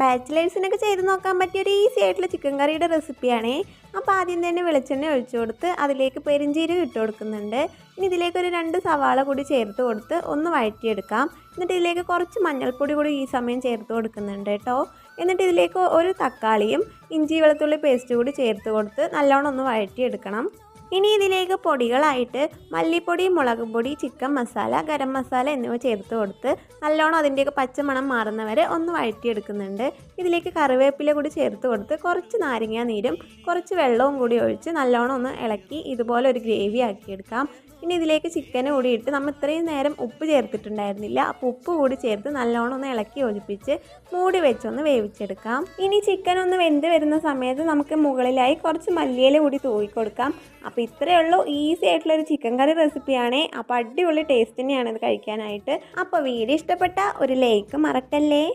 ബാച്ചിലേഴ്സിനൊക്കെ ചെയ്ത് നോക്കാൻ പറ്റിയ ഒരു ഈസി ആയിട്ടുള്ള ചിക്കൻ കറിയുടെ റെസിപ്പിയാണേ. അപ്പോൾ ആദ്യം തന്നെ വെളിച്ചെണ്ണ ഒഴിച്ചു കൊടുത്ത് അതിലേക്ക് പെരിഞ്ചീരകം ഇട്ട് കൊടുക്കുന്നുണ്ട്. ഇനി ഇതിലേക്ക് ഒരു 2 സവാള കൂടി ചേർത്ത് കൊടുത്ത് ഒന്ന് വഴറ്റിയെടുക്കാം. എന്നിട്ട് ഇതിലേക്ക് കുറച്ച് മഞ്ഞൾപ്പൊടി കൂടി ഈ സമയം ചേർത്ത് കൊടുക്കുന്നുണ്ട് കേട്ടോ. എന്നിട്ട് ഇതിലേക്ക് ഒരു തക്കാളിയും ഇഞ്ചി വെളുത്തുള്ളി പേസ്റ്റ് കൂടി ചേർത്ത് കൊടുത്ത് നല്ലോണം ഒന്ന് വഴറ്റിയെടുക്കണം. ഇനി ഇതിലേക്ക് പൊടികളായിട്ട് മല്ലിപ്പൊടി, മുളക് പൊടി, ചിക്കൻ മസാല, ഗരം മസാല എന്നിവ ചേർത്ത് കൊടുത്ത് നല്ലോണം അതിൻ്റെയൊക്കെ പച്ചമണം മാറുന്നവരെ ഒന്ന് വഴറ്റിയെടുക്കുന്നുണ്ട്. ഇതിലേക്ക് കറിവേപ്പില കൂടി ചേർത്ത് കൊടുത്ത് കുറച്ച് നാരങ്ങ നീരും കുറച്ച് വെള്ളവും കൂടി ഒഴിച്ച് നല്ലോണം ഒന്ന് ഇളക്കി ഇതുപോലെ ഒരു ഗ്രേവി ആക്കിയെടുക്കാം. ഇനി ഇതിലേക്ക് ചിക്കൻ കൂടി ഇട്ട് നമ്മൾ ഇത്രയും നേരം ഉപ്പ് ചേർത്തിട്ടുണ്ടായിരുന്നില്ല. അപ്പോൾ ഉപ്പ് കൂടി ചേർത്ത് നല്ലോണം ഒന്ന് ഇളക്കി യോജിപ്പിച്ച് മൂടി വെച്ചൊന്ന് വേവിച്ചെടുക്കാം. ഇനി ചിക്കൻ ഒന്ന് വെന്ത് വരുന്ന സമയത്ത് നമുക്ക് മുകളിലായി കുറച്ച് മല്ലിയില കൂടി തൂവി കൊടുക്കാം. അപ്പോൾ ഇത്രയേ ഉള്ളൂ, ഈസി ആയിട്ടുള്ളൊരു ചിക്കൻ കറി റെസിപ്പിയാണേ. അപ്പോൾ അടിപൊളി ടേസ്റ്റ് തന്നെയാണ് ഇത് കഴിക്കാനായിട്ട്. അപ്പോൾ വീഡിയോ ഇഷ്ടപ്പെട്ട ഒരു ലൈക്ക് മറക്കല്ലേ.